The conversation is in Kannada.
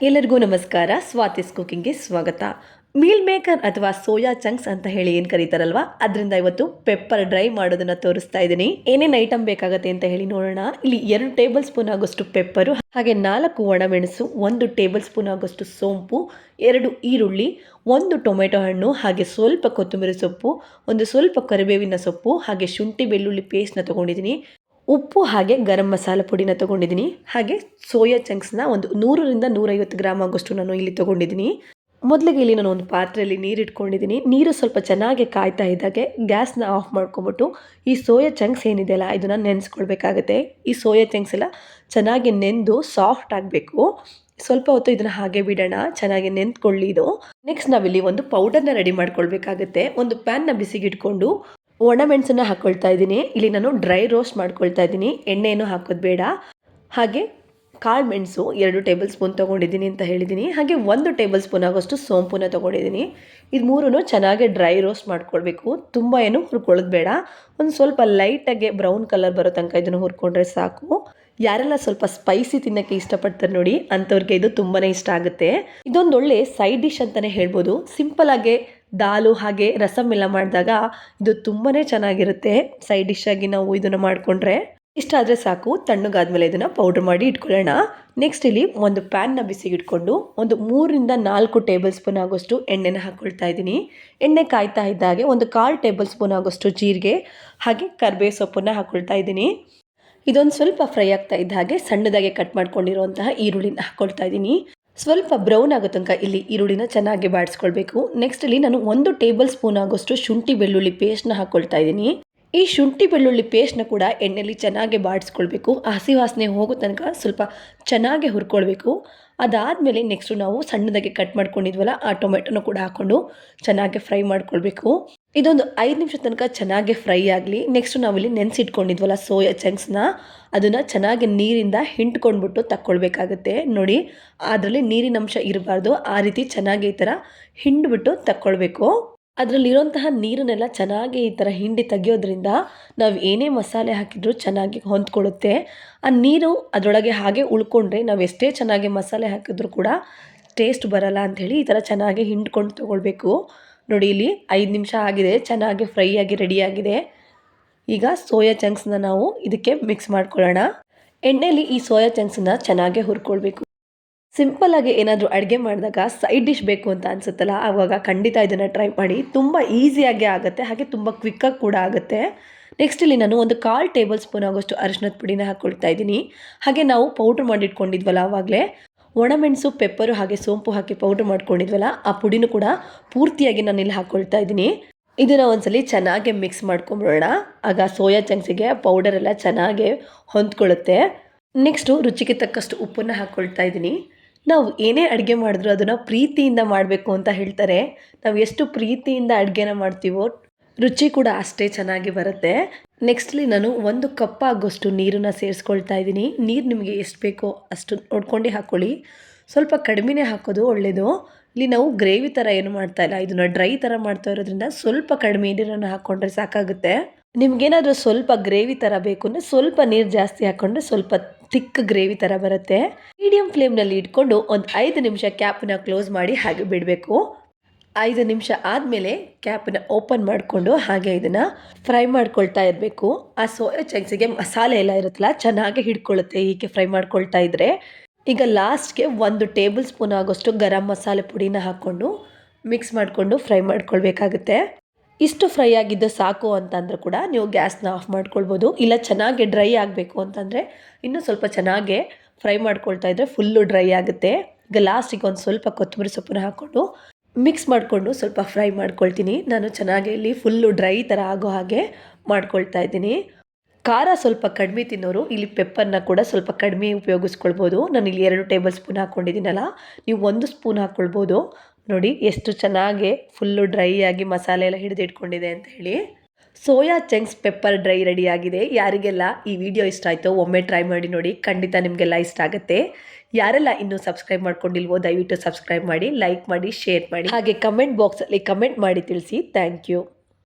ಎಲ್ಲರಿಗೂ ನಮಸ್ಕಾರ. ಸ್ವಾತಿಸ್ ಕುಕಿಂಗ್ಗೆ ಸ್ವಾಗತ. ಮೀಲ್ ಮೇಕರ್ ಅಥವಾ ಸೋಯಾ ಚಂಕ್ಸ್ ಅಂತ ಹೇಳಿ ಏನು ಕರೀತಾರಲ್ವಾ, ಅದರಿಂದ ಇವತ್ತು ಪೆಪ್ಪರ್ ಡ್ರೈ ಮಾಡೋದನ್ನು ತೋರಿಸ್ತಾ ಇದ್ದೀನಿ. ಏನೇನು ಐಟಮ್ ಬೇಕಾಗುತ್ತೆ ಅಂತ ಹೇಳಿ ನೋಡೋಣ. ಇಲ್ಲಿ 2 ಟೇಬಲ್ ಸ್ಪೂನ್ ಆಗೋಷ್ಟು ಪೆಪ್ಪರು, ಹಾಗೆ 4 ಒಣಮೆಣಸು, 1 ಟೇಬಲ್ ಸ್ಪೂನ್ ಆಗೋಷ್ಟು ಸೋಂಪು, 2 ಈರುಳ್ಳಿ, 1 ಟೊಮೆಟೊ ಹಣ್ಣು, ಹಾಗೆ ಸ್ವಲ್ಪ ಕೊತ್ತಂಬರಿ ಸೊಪ್ಪು, ಒಂದು ಸ್ವಲ್ಪ ಕರಿಬೇವಿನ ಸೊಪ್ಪು, ಹಾಗೆ ಶುಂಠಿ ಬೆಳ್ಳುಳ್ಳಿ ಪೇಸ್ಟ್ನ ತೊಗೊಂಡಿದ್ದೀನಿ. ಉಪ್ಪು ಹಾಗೆ ಗರಂ ಮಸಾಲ ಪುಡಿನ ತೊಗೊಂಡಿದ್ದೀನಿ. ಹಾಗೆ ಸೋಯಾ ಚಂಕ್ಸ್ನ ಒಂದು 100ರಿಂದ 150 ಗ್ರಾಮ್ ಆಗೋಷ್ಟು ನಾನು ಇಲ್ಲಿ ತೊಗೊಂಡಿದ್ದೀನಿ. ಮೊದಲಿಗೆ ಇಲ್ಲಿ ನಾನು ಒಂದು ಪಾತ್ರೆಯಲ್ಲಿ ನೀರು ಇಟ್ಕೊಂಡಿದ್ದೀನಿ. ನೀರು ಸ್ವಲ್ಪ ಚೆನ್ನಾಗಿ ಕಾಯ್ತಾ ಇದ್ದಾಗೆ ಗ್ಯಾಸ್ನ ಆಫ್ ಮಾಡ್ಕೊಂಬಿಟ್ಟು ಈ ಸೋಯಾ ಚಂಕ್ಸ್ ಏನಿದೆಯಲ್ಲ ಇದನ್ನು ನೆನೆಸ್ಕೊಳ್ಬೇಕಾಗತ್ತೆ. ಈ ಸೋಯಾ ಚಂಕ್ಸ್ ಎಲ್ಲ ಚೆನ್ನಾಗಿ ನೆಂದು ಸಾಫ್ಟ್ ಆಗಬೇಕು. ಸ್ವಲ್ಪ ಹೊತ್ತು ಇದನ್ನು ಹಾಗೆ ಬಿಡೋಣ, ಚೆನ್ನಾಗಿ ನೆಂದ್ಕೊಳ್ಳಿ ಇದು. ನೆಕ್ಸ್ಟ್ ನಾವಿಲ್ಲಿ ಒಂದು ಪೌಡರ್ನ ರೆಡಿ ಮಾಡ್ಕೊಳ್ಬೇಕಾಗತ್ತೆ. ಒಂದು ಪ್ಯಾನ್ನ ಬಿಸಿಗಿಟ್ಕೊಂಡು ಒಣಮೆಣಸನ್ನು ಹಾಕ್ಕೊಳ್ತಾ ಇದ್ದೀನಿ. ಇಲ್ಲಿ ನಾನು ಡ್ರೈ ರೋಸ್ಟ್ ಮಾಡ್ಕೊಳ್ತಾ ಇದ್ದೀನಿ, ಎಣ್ಣೆಯನ್ನು ಹಾಕೋದು ಬೇಡ. ಹಾಗೆ ಕಾಳು ಮೆಣಸು 2 ಟೇಬಲ್ ಸ್ಪೂನ್ ತೊಗೊಂಡಿದ್ದೀನಿ ಅಂತ ಹೇಳಿದ್ದೀನಿ. ಹಾಗೆ 1 ಟೇಬಲ್ ಸ್ಪೂನ್ ಆಗೋಷ್ಟು ಸೋಂಪುನ ತೊಗೊಂಡಿದ್ದೀನಿ. ಇದು ಮೂರೂ ಚೆನ್ನಾಗಿ ಡ್ರೈ ರೋಸ್ಟ್ ಮಾಡ್ಕೊಳ್ಬೇಕು. ತುಂಬ ಏನು ಹುರ್ಕೊಳ್ಳೋದು ಬೇಡ. ಒಂದು ಸ್ವಲ್ಪ ಲೈಟಾಗೆ ಬ್ರೌನ್ ಕಲರ್ ಬರೋ ತನಕ ಇದನ್ನು ಹುರ್ಕೊಂಡ್ರೆ ಸಾಕು. ಯಾರೆಲ್ಲ ಸ್ವಲ್ಪ ಸ್ಪೈಸಿ ತಿನ್ನೋಕ್ಕೆ ಇಷ್ಟಪಡ್ತಾರೆ ನೋಡಿ, ಅಂಥವ್ರಿಗೆ ಇದು ತುಂಬಾ ಇಷ್ಟ ಆಗುತ್ತೆ. ಇದೊಂದು ಒಳ್ಳೆ ಸೈಡ್ ಡಿಶ್ ಅಂತಲೇ ಹೇಳ್ಬೋದು. ಸಿಂಪಲಾಗೆ ದಾಲು ಹಾಗೆ ರಸಮ್ ಎಲ್ಲ ಮಾಡಿದಾಗ ಇದು ತುಂಬಾ ಚೆನ್ನಾಗಿರುತ್ತೆ. ಸೈಡ್ ಡಿಶ್ ಆಗಿ ನಾವು ಇದನ್ನು ಮಾಡಿಕೊಂಡ್ರೆ ಇಷ್ಟ ಆದರೆ ಸಾಕು. ತಣ್ಣಗಾದ್ಮೇಲೆ ಇದನ್ನು ಪೌಡ್ರ್ ಮಾಡಿ ಇಟ್ಕೊಳ್ಳೋಣ. ನೆಕ್ಸ್ಟ್ ಇಲ್ಲಿ ಒಂದು ಪ್ಯಾನ್ನ ಬಿಸಿಗಿಟ್ಕೊಂಡು ಒಂದು 3ರಿಂದ 4 ಟೇಬಲ್ ಸ್ಪೂನ್ ಆಗೋಷ್ಟು ಎಣ್ಣೆನ ಹಾಕ್ಕೊಳ್ತಾ ಇದ್ದೀನಿ. ಎಣ್ಣೆ ಕಾಯ್ತಾ ಇದ್ದಾಗೆ ಒಂದು 1/4 ಟೇಬಲ್ ಸ್ಪೂನ್ ಆಗೋಷ್ಟು ಜೀರಿಗೆ ಹಾಗೆ ಕರಿಬೇವು ಸೊಪ್ಪನ್ನು ಹಾಕ್ಕೊಳ್ತಾ ಇದ್ದೀನಿ. ಇದೊಂದು ಸ್ವಲ್ಪ ಫ್ರೈ ಆಗ್ತಾ ಇದ್ದ ಹಾಗೆ ಸಣ್ಣದಾಗೆ ಕಟ್ ಮಾಡ್ಕೊಂಡಿರುವಂತಹ ಈರುಳ್ಳಿನ ಹಾಕ್ಕೊಳ್ತಾ ಇದ್ದೀನಿ. ಸ್ವಲ್ಪ ಬ್ರೌನ್ ಆಗೋ ತನಕ ಇಲ್ಲಿ ಈರುಳ್ಳಿನ ಚೆನ್ನಾಗಿ ಬಾಡಿಸ್ಕೊಳ್ಬೇಕು. ನೆಕ್ಸ್ಟ್ ಇಲ್ಲಿ ನಾನು 1 ಟೇಬಲ್ ಸ್ಪೂನ್ ಆಗೋಷ್ಟು ಶುಂಠಿ ಬೆಳ್ಳುಳ್ಳಿ ಪೇಸ್ಟ್ನ ಹಾಕ್ಕೊಳ್ತಾ ಇದ್ದೀನಿ. ಈ ಶುಂಠಿ ಬೆಳ್ಳುಳ್ಳಿ ಪೇಸ್ಟ್ನ ಕೂಡ ಎಣ್ಣೆಯಲ್ಲಿ ಚೆನ್ನಾಗಿ ಬಾಡಿಸ್ಕೊಳ್ಬೇಕು. ಹಸಿ ವಾಸನೆ ಹೋಗೋ ತನಕ ಸ್ವಲ್ಪ ಚೆನ್ನಾಗಿ ಹುರ್ಕೊಳ್ಬೇಕು. ಅದಾದಮೇಲೆ ನೆಕ್ಸ್ಟು ನಾವು ಸಣ್ಣದಾಗಿ ಕಟ್ ಮಾಡ್ಕೊಂಡಿದ್ವಲ್ಲ ಆ ಟೊಮೆಟೊನ ಕೂಡ ಹಾಕ್ಕೊಂಡು ಚೆನ್ನಾಗಿ ಫ್ರೈ ಮಾಡ್ಕೊಳ್ಬೇಕು. ಇದೊಂದು 5 ನಿಮಿಷ ತನಕ ಚೆನ್ನಾಗಿ ಫ್ರೈ ಆಗಲಿ. ನೆಕ್ಸ್ಟು ನಾವಿಲ್ಲಿ ನೆನೆಸಿಟ್ಕೊಂಡಿದ್ವಲ್ಲ ಸೋಯಾ ಚಂಕ್ಸ್ನ ಅದನ್ನು ಚೆನ್ನಾಗಿ ನೀರಿಂದ ಹಿಂಡ್ಕೊಂಡ್ಬಿಟ್ಟು ತಕ್ಕೊಳ್ಬೇಕಾಗತ್ತೆ. ನೋಡಿ, ಅದರಲ್ಲಿ ನೀರಿನ ಅಂಶ ಇರಬಾರ್ದು. ಆ ರೀತಿ ಚೆನ್ನಾಗಿ ಈ ಥರ ಹಿಂಡ್ಬಿಟ್ಟು ತಕ್ಕೊಳ್ಬೇಕು. ಅದರಲ್ಲಿರುವಂತಹ ನೀರನ್ನೆಲ್ಲ ಚೆನ್ನಾಗಿ ಈ ಥರ ಹಿಂಡಿ ತೆಗಿಯೋದ್ರಿಂದ ನಾವು ಏನೇ ಮಸಾಲೆ ಹಾಕಿದರೂ ಚೆನ್ನಾಗಿ ಹೊಂದ್ಕೊಳ್ಳುತ್ತೆ. ಆ ನೀರು ಅದರೊಳಗೆ ಹಾಗೆ ಉಳ್ಕೊಂಡ್ರೆ ನಾವು ಎಷ್ಟೇ ಚೆನ್ನಾಗಿ ಮಸಾಲೆ ಹಾಕಿದ್ರೂ ಕೂಡ ಟೇಸ್ಟ್ ಬರಲ್ಲ ಅಂಥೇಳಿ ಈ ಥರ ಚೆನ್ನಾಗಿ ಹಿಂಡ್ಕೊಂಡು ತೊಗೊಳ್ಬೇಕು. ನೋಡಿ, ಇಲ್ಲಿ 5 ನಿಮಿಷ ಆಗಿದೆ, ಚೆನ್ನಾಗಿ ಫ್ರೈ ಆಗಿ ರೆಡಿಯಾಗಿದೆ. ಈಗ ಸೋಯಾ ಚಂಕ್ಸ್ನ ನಾವು ಇದಕ್ಕೆ ಮಿಕ್ಸ್ ಮಾಡ್ಕೊಳ್ಳೋಣ. ಎಣ್ಣೆಯಲ್ಲಿ ಈ ಸೋಯಾ ಚಂಕ್ಸನ್ನ ಚೆನ್ನಾಗಿ ಹುರ್ಕೊಳ್ಬೇಕು. ಸಿಂಪಲ್ಲಾಗಿ ಏನಾದರೂ ಅಡುಗೆ ಮಾಡಿದಾಗ ಸೈಡ್ ಡಿಶ್ ಬೇಕು ಅಂತ ಅನಿಸುತ್ತಲ್ಲ, ಆವಾಗ ಖಂಡಿತ ಇದನ್ನು ಟ್ರೈ ಮಾಡಿ. ತುಂಬ ಈಸಿಯಾಗಿ ಆಗುತ್ತೆ, ಹಾಗೆ ತುಂಬ ಕ್ವಿಕ್ಕಾಗಿ ಕೂಡ ಆಗುತ್ತೆ. ನೆಕ್ಸ್ಟ್ ಇಲ್ಲಿ ನಾನು ಒಂದು 1/4 ಟೇಬಲ್ ಸ್ಪೂನ್ ಆಗೋಷ್ಟು ಅರಿಶಿನದ ಪುಡಿನ ಹಾಕ್ಕೊಳ್ತಾ ಇದ್ದೀನಿ. ಹಾಗೆ ನಾವು ಪೌಡ್ರ್ ಮಾಡಿಟ್ಕೊಂಡಿದ್ವಲ್ಲ ಆವಾಗಲೇ ಒಣಮೆಣಸು, ಪೆಪ್ಪರು ಹಾಗೆ ಸೋಂಪು ಹಾಕಿ ಪೌಡ್ರ್ ಮಾಡ್ಕೊಂಡಿದ್ವಲ್ಲ ಆ ಪುಡಿನೂ ಕೂಡ ಪೂರ್ತಿಯಾಗಿ ನಾನು ಇಲ್ಲಿ ಹಾಕ್ಕೊಳ್ತಾ ಇದ್ದೀನಿ. ಇದನ್ನು ಒಂದ್ಸಲಿ ಚೆನ್ನಾಗಿ ಮಿಕ್ಸ್ ಮಾಡ್ಕೊಂಬಿಡೋಣ. ಆಗ ಸೋಯಾ ಚಂಕ್ಸಿಗೆ ಪೌಡರೆಲ್ಲ ಚೆನ್ನಾಗಿ ಹೊಂದ್ಕೊಳ್ಳುತ್ತೆ. ನೆಕ್ಸ್ಟು ರುಚಿಗೆ ತಕ್ಕಷ್ಟು ಉಪ್ಪನ್ನು ಹಾಕ್ಕೊಳ್ತಾ ಇದ್ದೀನಿ. ನಾವು ಏನೇ ಅಡುಗೆ ಮಾಡಿದ್ರೂ ಅದನ್ನು ಪ್ರೀತಿಯಿಂದ ಮಾಡಬೇಕು ಅಂತ ಹೇಳ್ತಾರೆ. ನಾವು ಎಷ್ಟು ಪ್ರೀತಿಯಿಂದ ಅಡುಗೆನ ಮಾಡ್ತೀವೋ ರುಚಿ ಕೂಡ ಅಷ್ಟೇ ಚೆನ್ನಾಗಿ ಬರುತ್ತೆ. ನೆಕ್ಸ್ಟ್ಲಿ ನಾನು 1 ಕಪ್ ಆಗೋಷ್ಟು ನೀರನ್ನು ಸೇರಿಸ್ಕೊಳ್ತಾ ಇದ್ದೀನಿ. ನೀರು ನಿಮಗೆ ಎಷ್ಟು ಬೇಕೋ ಅಷ್ಟು ನೋಡ್ಕೊಂಡು ಹಾಕ್ಕೊಳ್ಳಿ. ಸ್ವಲ್ಪ ಕಡಿಮೆನೇ ಹಾಕೋದು ಒಳ್ಳೆಯದು. ಇಲ್ಲಿ ನಾವು ಗ್ರೇವಿ ಥರ ಏನು ಮಾಡ್ತಾ ಇಲ್ಲ, ಇದನ್ನು ಡ್ರೈ ಥರ ಮಾಡ್ತಾ ಇರೋದ್ರಿಂದ ಸ್ವಲ್ಪ ಕಡಿಮೆ ನೀರನ್ನು ಹಾಕ್ಕೊಂಡ್ರೆ ಸಾಕಾಗುತ್ತೆ. ನಿಮಗೇನಾದರೂ ಸ್ವಲ್ಪ ಗ್ರೇವಿ ಥರ ಬೇಕು ಅಂದರೆ ಸ್ವಲ್ಪ ನೀರು ಜಾಸ್ತಿ ಹಾಕ್ಕೊಂಡ್ರೆ ಸ್ವಲ್ಪ ಥಿಕ್ ಗ್ರೇವಿ ಥರ ಬರುತ್ತೆ. ಮೀಡಿಯಮ್ ಫ್ಲೇಮ್ನಲ್ಲಿ ಇಟ್ಕೊಂಡು ಒಂದು 5 ನಿಮಿಷ ಕ್ಯಾಪನ್ನ ಕ್ಲೋಸ್ ಮಾಡಿ ಹಾಗೆ ಬಿಡಬೇಕು. 5 ನಿಮಿಷ ಆದಮೇಲೆ ಕ್ಯಾಪನ್ನು ಓಪನ್ ಮಾಡಿಕೊಂಡು ಹಾಗೆ ಇದನ್ನು ಫ್ರೈ ಮಾಡ್ಕೊಳ್ತಾ ಇರಬೇಕು. ಆ ಸೋಯಾ ಚಂಕ್ಸಿಗೆ ಮಸಾಲೆ ಎಲ್ಲ ಇರುತ್ತಲ್ಲ ಚೆನ್ನಾಗಿ ಹಿಡ್ಕೊಳ್ಳುತ್ತೆ ಹೀಗೆ ಫ್ರೈ ಮಾಡ್ಕೊಳ್ತಾ ಇದ್ದರೆ. ಈಗ ಲಾಸ್ಟ್ಗೆ 1 ಟೇಬಲ್ ಸ್ಪೂನ್ ಆಗೋಷ್ಟು ಗರಂ ಮಸಾಲೆ ಪುಡಿನ ಹಾಕ್ಕೊಂಡು ಮಿಕ್ಸ್ ಮಾಡಿಕೊಂಡು ಫ್ರೈ ಮಾಡ್ಕೊಳ್ಬೇಕಾಗುತ್ತೆ. ಇಷ್ಟು ಫ್ರೈ ಆಗಿದ್ದು ಸಾಕು ಅಂತಂದ್ರೆ ಕೂಡ ನೀವು ಗ್ಯಾಸ್ನ ಆಫ್ ಮಾಡ್ಕೊಳ್ಬೋದು. ಇಲ್ಲ ಚೆನ್ನಾಗಿ ಡ್ರೈ ಆಗಬೇಕು ಅಂತಂದರೆ ಇನ್ನೂ ಸ್ವಲ್ಪ ಚೆನ್ನಾಗಿ ಫ್ರೈ ಮಾಡ್ಕೊಳ್ತಾ ಇದ್ದರೆ ಫುಲ್ಲು ಡ್ರೈ ಆಗುತ್ತೆ. ಈಗ ಲಾಸ್ಟಿಗೆ ಒಂದು ಸ್ವಲ್ಪ ಕೊತ್ತಂಬರಿ ಸೊಪ್ಪನ್ನ ಹಾಕ್ಕೊಂಡು ಮಿಕ್ಸ್ ಮಾಡಿಕೊಂಡು ಸ್ವಲ್ಪ ಫ್ರೈ ಮಾಡ್ಕೊಳ್ತೀನಿ. ನಾನು ಚೆನ್ನಾಗಿ ಇಲ್ಲಿ ಫುಲ್ಲು ಡ್ರೈ ಥರ ಆಗೋ ಹಾಗೆ ಮಾಡ್ಕೊಳ್ತಾ ಇದ್ದೀನಿ. ಖಾರ ಸ್ವಲ್ಪ ಕಡಿಮೆ ತಿನ್ನೋರು ಇಲ್ಲಿ ಪೆಪ್ಪರ್ನ ಕೂಡ ಸ್ವಲ್ಪ ಕಡಿಮೆ ಉಪಯೋಗಿಸ್ಕೊಳ್ಬೋದು. ನಾನು ಇಲ್ಲಿ 2 ಟೇಬಲ್ ಸ್ಪೂನ್ ಹಾಕ್ಕೊಂಡಿದ್ದೀನಲ್ಲ, ನೀವು 1 ಸ್ಪೂನ್ ಹಾಕ್ಕೊಳ್ಬೋದು. ನೋಡಿ ಎಷ್ಟು ಚೆನ್ನಾಗಿ ಫುಲ್ಲು ಡ್ರೈ ಆಗಿ ಮಸಾಲೆ ಎಲ್ಲ ಹಿಡಿದಿಟ್ಕೊಂಡಿದೆ ಅಂತ ಹೇಳಿ. ಸೋಯಾ ಚಂಕ್ಸ್ ಪೆಪ್ಪರ್ ಡ್ರೈ ರೆಡಿಯಾಗಿದೆ. ಯಾರಿಗೆಲ್ಲ ಈ ವಿಡಿಯೋ ಇಷ್ಟ ಆಯಿತೋ ಒಮ್ಮೆ ಟ್ರೈ ಮಾಡಿ ನೋಡಿ, ಖಂಡಿತ ನಿಮಗೆಲ್ಲ ಇಷ್ಟ ಆಗುತ್ತೆ. ಯಾರೆಲ್ಲ ಇನ್ನೂ ಸಬ್ಸ್ಕ್ರೈಬ್ ಮಾಡ್ಕೊಂಡಿಲ್ವೋ ದಯವಿಟ್ಟು ಸಬ್ಸ್ಕ್ರೈಬ್ ಮಾಡಿ, ಲೈಕ್ ಮಾಡಿ, ಶೇರ್ ಮಾಡಿ, ಹಾಗೆ ಕಮೆಂಟ್ ಬಾಕ್ಸಲ್ಲಿ ಕಮೆಂಟ್ ಮಾಡಿ ತಿಳಿಸಿ. Thank you.